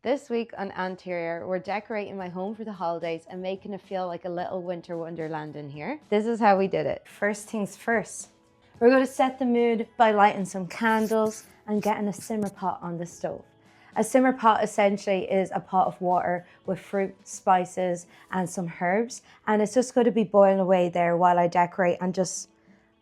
This week on Anterior, we're decorating my home for the holidays and making it feel like a little winter wonderland in here. This is how we did it. First things first, we're going to set the mood by lighting some candles and getting a simmer pot on the stove. A simmer pot essentially is a pot of water with fruit, spices, and some herbs. And it's just going to be boiling away there while I decorate and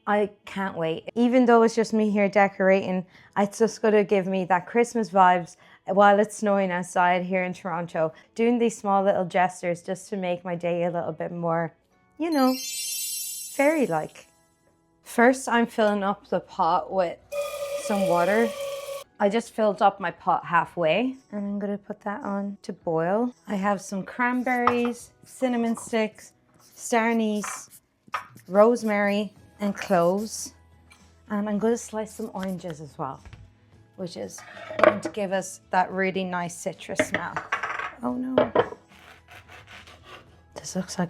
I can't wait. Even though it's just me here decorating, it's just going to give me that Christmas vibes while it's snowing outside here in Toronto. Doing these small little gestures just to make my day a little bit more, you know, fairy-like. First, I'm filling up the pot with some water. I just filled up my pot halfway and I'm going to put that on to boil. I have some cranberries, cinnamon sticks, star anise, rosemary, and cloves. And I'm going to slice some oranges as well, which is going to give us that really nice citrus smell. Oh no. This looks like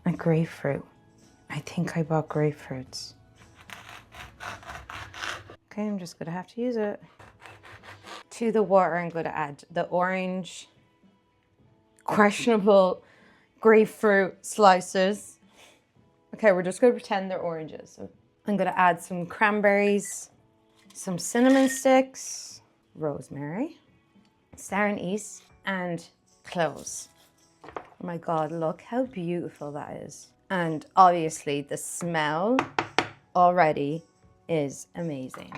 a grapefruit. I think I bought grapefruits. Okay, I'm just going to have to use it. To the water, I'm going to add the orange, questionable grapefruit slices. Okay, we're just going to pretend they're oranges. So I'm going to add some cranberries, some cinnamon sticks, rosemary, star anise, and cloves. Oh my God, look how beautiful that is. And obviously the smell already is amazing.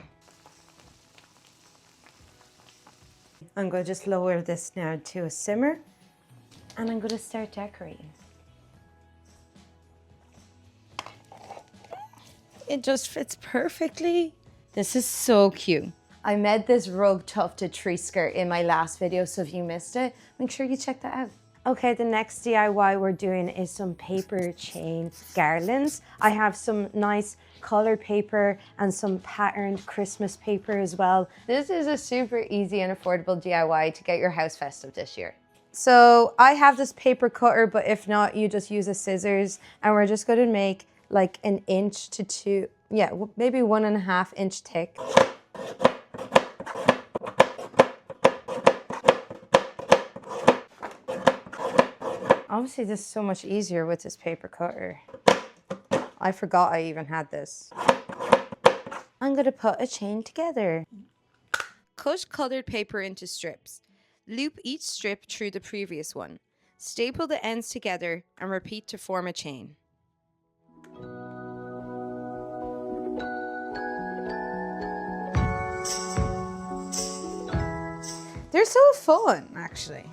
I'm going to just lower this now to a simmer and I'm going to start decorating. It just fits perfectly. This is so cute. I made this rug tufted tree skirt in my last video, so if you missed it, make sure you check that out. Okay, the next DIY we're doing is some paper chain garlands. I have some nice colored paper and some patterned Christmas paper as well. This is a super easy and affordable DIY to get your house festive this year. So I have this paper cutter, but if not, you just use a scissors and we're just gonna make like an inch to two, yeah, maybe 1.5 inch thick. Obviously, this is so much easier with this paper cutter. I forgot I even had this. I'm gonna put a chain together. Cut colored paper into strips. Loop each strip through the previous one. Staple the ends together and repeat to form a chain. They're so fun, actually.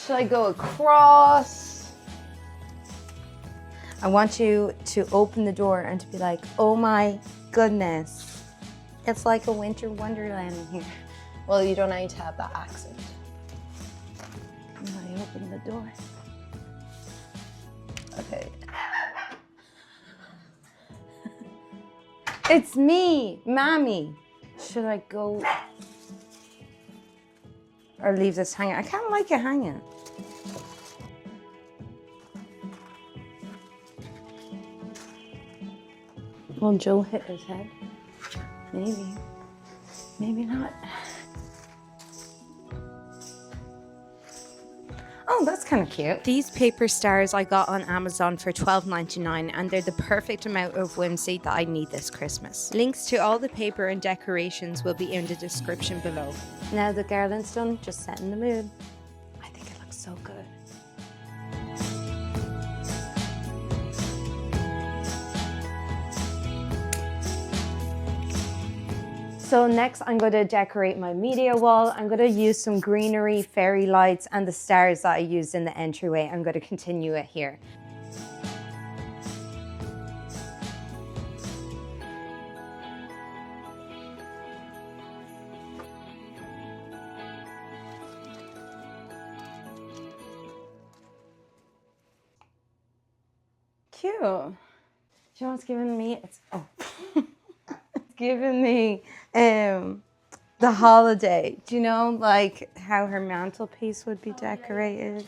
Should I go across? I want you to open the door and to be like, oh my goodness. It's like a winter wonderland in here. Well, you don't need to have that accent. And I open the door. Okay. It's me, Mommy. Should I go or leave this hanging? I kind of like it hanging. Will Joe hit his head? Maybe. Maybe not. Oh, that's kind of cute. These paper stars I got on Amazon for $12.99 and they're the perfect amount of whimsy that I need this Christmas. Links to all the paper and decorations will be in the description below. Now the garland's done, just setting the mood. I think it looks so good. So next I'm going to decorate my media wall. I'm going to use some greenery, fairy lights and the stars that I used in the entryway. I'm going to continue it here. Cute. Do you know what's giving me? It's giving me the holiday. Do you know like how her mantelpiece would be decorated?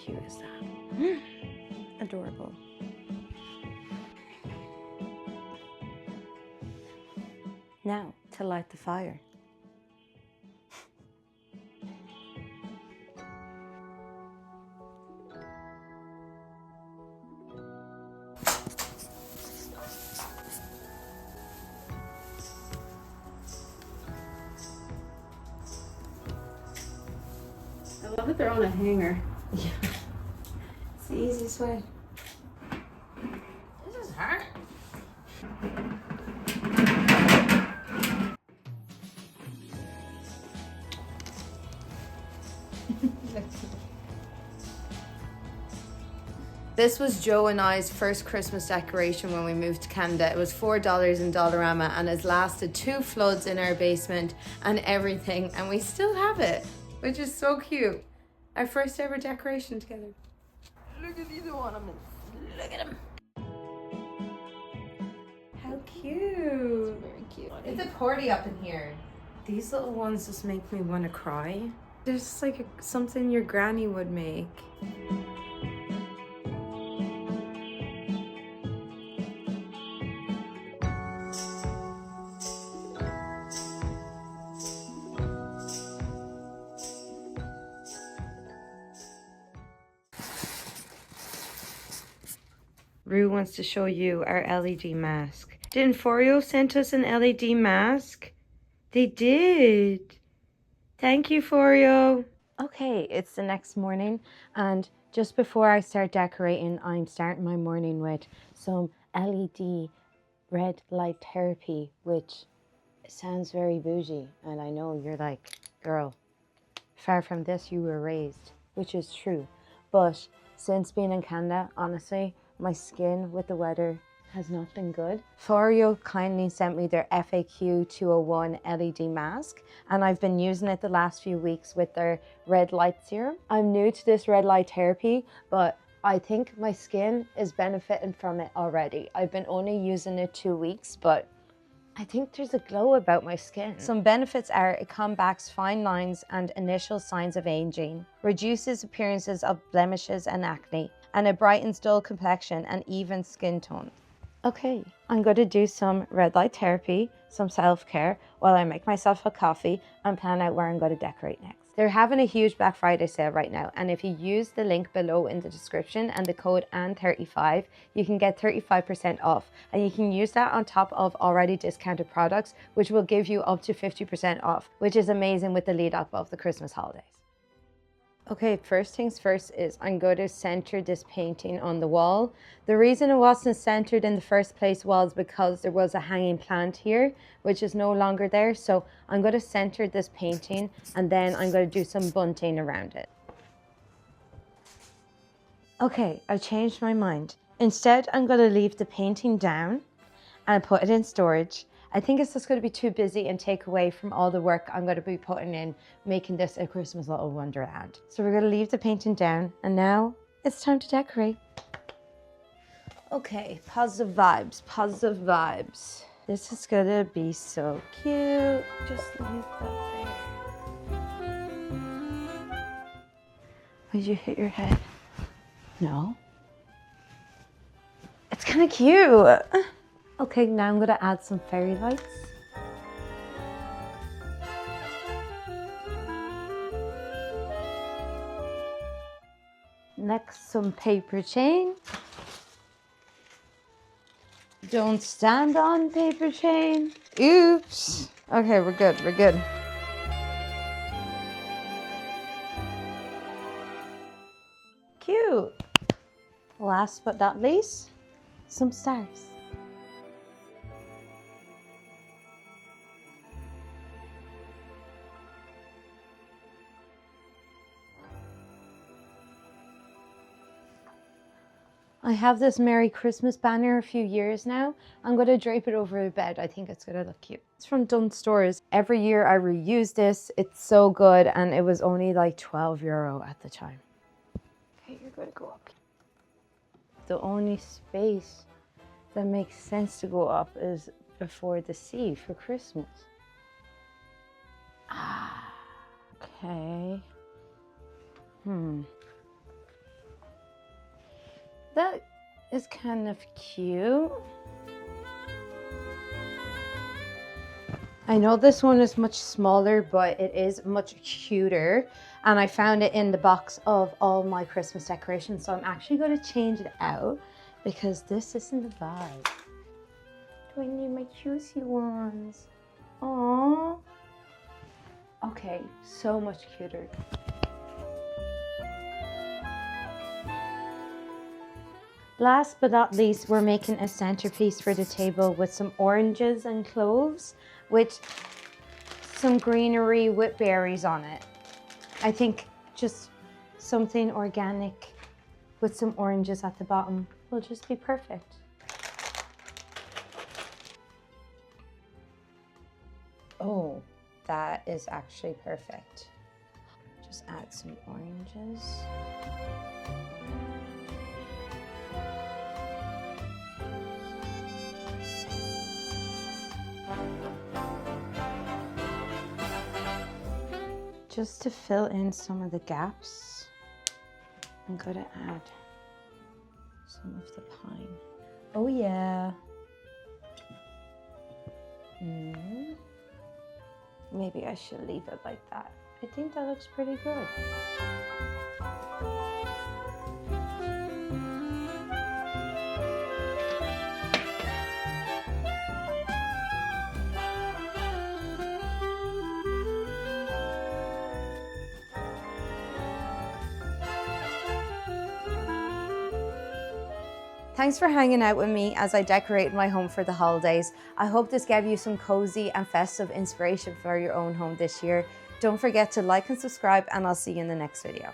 cute is that? Adorable. Now to light the fire. I love that they're on a hanger. Yeah. It's the easiest way. This is hard. This was Joe and I's first Christmas decoration when we moved to Canada. It was $4 in Dollarama and has lasted 2 floods in our basement and everything, and we still have it, which is so cute. Our first ever decoration together. Look at these ornaments. Look at them. How cute. Very cute. It's a party up in here. These little ones just make me want to cry. They're just like something your granny would make. Rue wants to show you our LED mask. Didn't Foreo send us an LED mask? They did. Thank you, Foreo. Okay, it's the next morning, and just before I start decorating, I'm starting my morning with some LED red light therapy, which sounds very bougie, and I know you're like, girl, far from this you were raised, which is true. But since being in Canada, honestly, my skin with the weather has not been good. Foreo kindly sent me their FAQ 201 LED mask, and I've been using it the last few weeks with their red light serum. I'm new to this red light therapy, but I think my skin is benefiting from it already. I've been only using it 2 weeks, but I think there's a glow about my skin. Some benefits are it combats fine lines and initial signs of aging, reduces appearances of blemishes and acne, and it brightens dull complexion and even skin tone. Okay, I'm going to do some red light therapy, some self-care, while I make myself a coffee and plan out where I'm going to decorate next. They're having a huge Black Friday sale right now, and if you use the link below in the description and the code ANN35, you can get 35% off, and you can use that on top of already discounted products, which will give you up to 50% off, which is amazing with the lead up of the Christmas holidays. Okay, first things first is I'm going to center this painting on the wall. The reason it wasn't centered in the first place was because there was a hanging plant here, which is no longer there. So I'm going to center this painting, and then I'm going to do some bunting around it. Okay, I changed my mind. Instead, I'm going to leave the painting down and put it in storage. I think it's just going to be too busy and take away from all the work I'm going to be putting in making this a Christmas little wonderland. So we're going to leave the painting down, and now it's time to decorate. Okay, positive vibes, positive vibes. This is going to be so cute. Just leave that there. Did you hit your head? No. It's kind of cute. Okay, now I'm going to add some fairy lights. Next, some paper chain. Don't stand on paper chain. Oops. Okay, we're good, we're good. Cute. Last but not least, some stars. I have this Merry Christmas banner a few years now. I'm going to drape it over the bed. I think it's going to look cute. It's from Dunn Stores. Every year I reuse this. It's so good, and it was only like €12 at the time. Okay, you're going to go up. The only space that makes sense to go up is before the sea for Christmas. Ah, okay. That is kind of cute. I know this one is much smaller, but it is much cuter. And I found it in the box of all my Christmas decorations. So I'm actually going to change it out because this isn't the vibe. Do I need my juicy ones? Aww. Okay, so much cuter. Last but not least, we're making a centerpiece for the table with some oranges and cloves with some greenery with berries on it. I think just something organic with some oranges at the bottom will just be perfect. Oh, that is actually perfect. Just add some oranges. Just to fill in some of the gaps, I'm gonna add some of the pine. Oh yeah. Maybe I should leave it like that. I think that looks pretty good. Thanks for hanging out with me as I decorated my home for the holidays. I hope this gave you some cozy and festive inspiration for your own home this year. Don't forget to like and subscribe, and I'll see you in the next video.